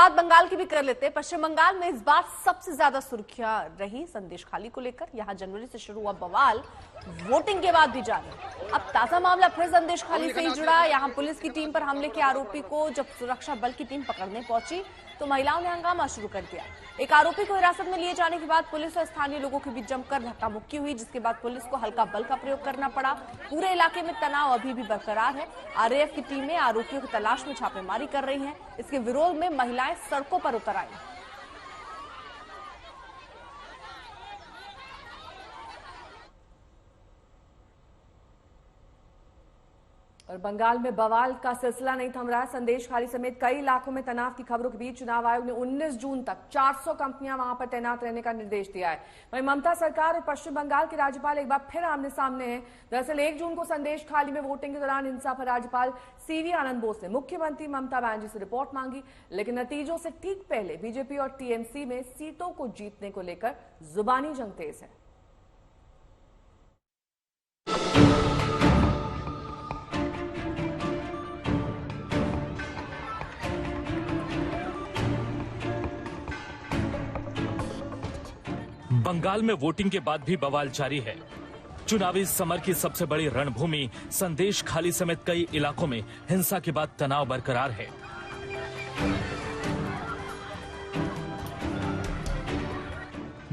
बात बंगाल की भी कर लेते हैं। पश्चिम बंगाल में इस बार सबसे ज्यादा सुर्खियां रही संदेश खाली को लेकर। यहां जनवरी से शुरू हुआ बवाल वोटिंग के बाद भी जारी। अब ताजा मामला फिर संदेश खाली से ही जुड़ा। यहां पुलिस की टीम पर हमले के आरोपी को जब सुरक्षा बल की टीम पकड़ने पहुंची तो महिलाओं ने हंगामा शुरू कर दिया। एक आरोपी को हिरासत में लिए जाने के बाद पुलिस और स्थानीय लोगों के बीच जमकर धक्का मुक्की हुई, जिसके बाद पुलिस को हल्का बल का प्रयोग करना पड़ा। पूरे इलाके में तनाव अभी भी बरकरार है। आरएएफ की टीमें आरोपियों की तलाश में छापेमारी कर रही हैं। इसके विरोध में महिलाएं सड़कों पर उतर आई। और बंगाल में बवाल का सिलसिला नहीं थम रहा है। संदेश खाली समेत कई इलाकों में तनाव की खबरों के बीच चुनाव आयोग ने 19 जून तक 400 कंपनियां वहां पर तैनात रहने का निर्देश दिया है। वहीं ममता सरकार और पश्चिम बंगाल के राज्यपाल एक बार फिर आमने सामने हैं। दरअसल 1 जून को संदेश खाली में वोटिंग के दौरान हिंसा पर राज्यपाल सीवी आनंद बोस ने मुख्यमंत्री ममता बनर्जी से रिपोर्ट मांगी, लेकिन नतीजों से ठीक पहले बीजेपी और टीएमसी में सीटों को जीतने को लेकर जुबानी जंग तेज है। बंगाल में वोटिंग के बाद भी बवाल जारी है। चुनावी समर की सबसे बड़ी रणभूमि संदेश खाली समेत कई इलाकों में हिंसा के बाद तनाव बरकरार है।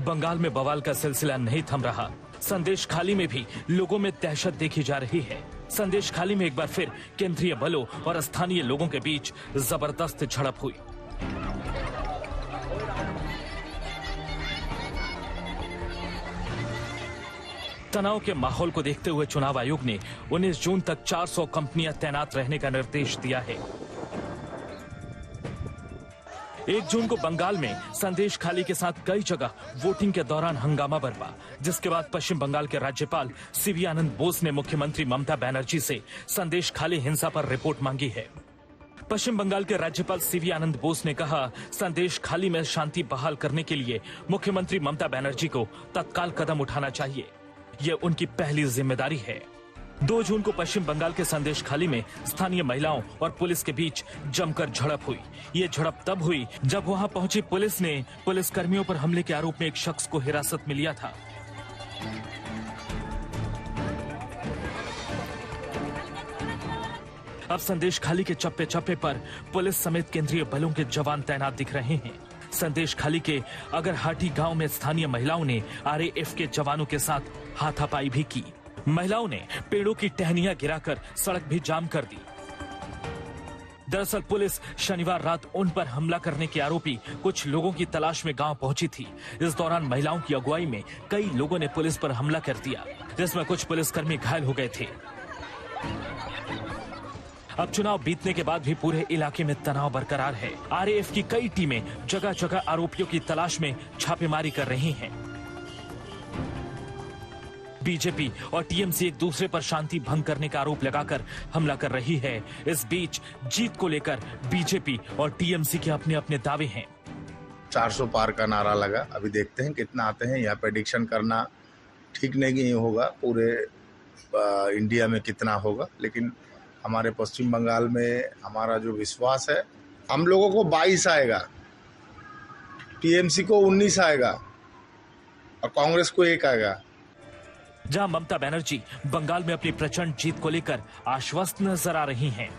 बंगाल में बवाल का सिलसिला नहीं थम रहा। संदेश खाली में भी लोगों में दहशत देखी जा रही है। संदेश खाली में एक बार फिर केंद्रीय बलों और स्थानीय लोगों के बीच जबरदस्त झड़प हुई। तनाव के माहौल को देखते हुए चुनाव आयोग ने 19 जून तक 400 कंपनियां तैनात रहने का निर्देश दिया है। 1 जून को बंगाल में संदेश खाली के साथ कई जगह वोटिंग के दौरान हंगामा बरपा, जिसके बाद पश्चिम बंगाल के राज्यपाल सीवी आनंद बोस ने मुख्यमंत्री ममता बनर्जी से संदेश खाली हिंसा पर रिपोर्ट मांगी है। पश्चिम बंगाल के राज्यपाल सीवी आनंद बोस ने कहा, संदेश खाली में शांति बहाल करने के लिए मुख्यमंत्री ममता बनर्जी को तत्काल कदम उठाना चाहिए। ये उनकी पहली जिम्मेदारी है। 2 जून को पश्चिम बंगाल के संदेश खाली में स्थानीय महिलाओं और पुलिस के बीच जमकर झड़प हुई। ये झड़प तब हुई जब वहां पहुंची पुलिस ने पुलिसकर्मियों पर हमले के आरोप में एक शख्स को हिरासत में लिया था। अब संदेश खाली के चप्पे चप्पे पर पुलिस समेत केंद्रीय बलों के जवान तैनात दिख रहे हैं। संदेश खाली के अगरहाटी गांव में स्थानीय महिलाओं ने आरएएफ के जवानों के साथ हाथापाई भी की। महिलाओं ने पेड़ों की टहनियां गिराकर सड़क भी जाम कर दी। दरअसल पुलिस शनिवार रात उन पर हमला करने के आरोपी कुछ लोगों की तलाश में गांव पहुंची थी। इस दौरान महिलाओं की अगुवाई में कई लोगों ने पुलिस पर हमला कर दिया, जिसमें कुछ पुलिसकर्मी घायल हो गए थे। अब चुनाव बीतने के बाद भी पूरे इलाके में तनाव बरकरार है। आरएएफ की कई टीमें जगह जगह आरोपियों की तलाश में छापेमारी कर रही हैं। बीजेपी और टीएमसी एक दूसरे पर शांति भंग करने का आरोप लगाकर हमला कर रही है। इस बीच जीत को लेकर बीजेपी और टीएमसी के अपने अपने दावे हैं। 400 पार का नारा लगा। अभी देखते हैं कितना आते हैं। यहाँ प्रेडिक्शन करना ठीक नहीं होगा पूरे इंडिया में कितना होगा, लेकिन हमारे पश्चिम बंगाल में हमारा जो विश्वास है, हम लोगों को 22 आएगा, टीएमसी को 19 आएगा और कांग्रेस को 1 आएगा। जहां ममता बनर्जी बंगाल में अपनी प्रचंड जीत को लेकर आश्वस्त नजर आ रही हैं।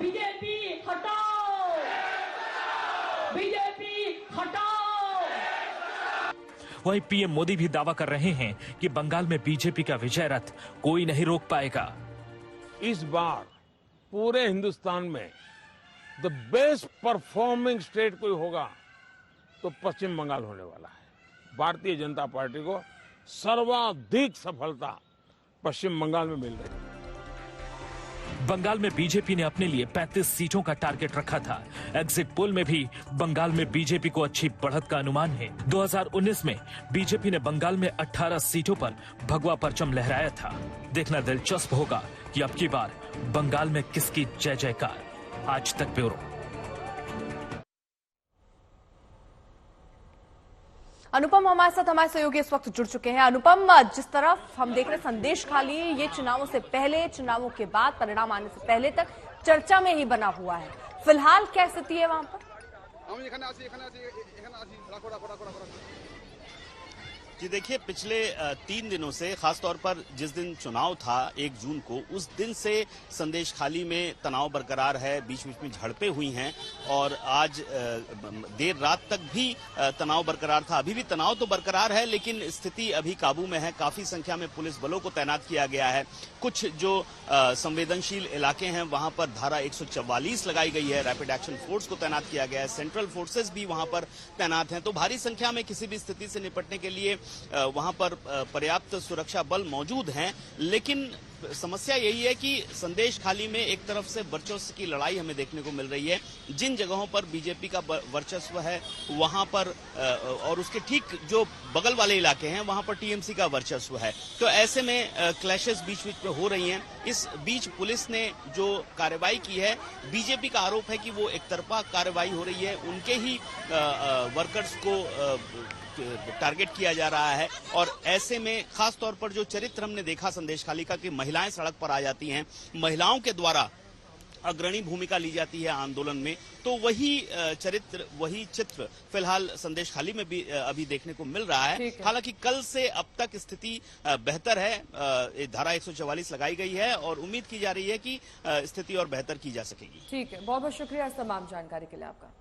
बीजेपी हटाओ, बीजेपी हटाओ। वहीं पीएम मोदी भी दावा कर रहे हैं कि बंगाल में बीजेपी का विजय रथ कोई नहीं रोक पाएगा। इस बार पूरे हिंदुस्तान में द बेस्ट परफॉर्मिंग स्टेट कोई होगा तो पश्चिम बंगाल होने वाला है। भारतीय जनता पार्टी को सर्वाधिक सफलता पश्चिम बंगाल में मिल रही है। बंगाल में बीजेपी ने अपने लिए 35 सीटों का टारगेट रखा था। एग्जिट पोल में भी बंगाल में बीजेपी को अच्छी बढ़त का अनुमान है। 2019 में बीजेपी ने बंगाल में 18 सीटों पर भगवा परचम लहराया था। देखना दिलचस्प होगा कि अब की बार बंगाल में किसकी जय जयकार। आज तक ब्यूरो। अनुपम हमारे साथ हमारे सहयोगी इस वक्त जुड़ चुके हैं। अनुपम, जिस तरफ हम देख रहे हैं संदेश खाली ये चुनावों से पहले, चुनावों के बाद, परिणाम आने से पहले तक चर्चा में ही बना हुआ है। फिलहाल क्या स्थिति है वहां पर? जी देखिए, पिछले 3 दिनों से, खासतौर पर जिस दिन चुनाव था 1 जून को, उस दिन से संदेश खाली में तनाव बरकरार है, बीच बीच में झड़पें हुई हैं और आज देर रात तक भी तनाव बरकरार था। अभी भी तनाव तो बरकरार है लेकिन स्थिति अभी काबू में है। काफी संख्या में पुलिस बलों को तैनात किया गया है। कुछ जो संवेदनशील इलाके हैं वहां पर धारा 144 लगाई गई है, रैपिड एक्शन फोर्स को तैनात किया गया है, सेंट्रल फोर्सेस भी वहां पर तैनात हैं। तो भारी संख्या में किसी भी स्थिति से निपटने के लिए वहां पर पर्याप्त सुरक्षा बल मौजूद हैं। लेकिन समस्या यही है कि संदेश खाली में एक तरफ से वर्चस्व की लड़ाई हमें देखने को मिल रही है। जिन जगहों पर बीजेपी का वर्चस्व है वहां पर और उसके ठीक जो बगल वाले इलाके हैं वहां पर टीएमसी का वर्चस्व है। तो ऐसे में क्लैशेस बीच बीच में हो रही हैं। इस बीच पुलिस ने जो कार्रवाई की है, बीजेपी का आरोप है कि वो एक तरफा कार्रवाई हो रही है, उनके ही वर्कर्स को टारगेट किया जा रहा है। और ऐसे में खास तौर पर जो चरित्र हमने देखा संदेश खाली का कि महिलाएं सड़क पर आ जाती हैं, महिलाओं के द्वारा अग्रणी भूमिका ली जाती है आंदोलन में, तो वही चरित्र, वही चित्र फिलहाल संदेश खाली में भी अभी देखने को मिल रहा है। हालांकि कल से अब तक स्थिति बेहतर है। धारा 144 लगाई गई है और उम्मीद की जा रही है कि स्थिति और बेहतर की जा सकेगी। ठीक है, बहुत बहुत शुक्रिया इस तमाम जानकारी के लिए आपका।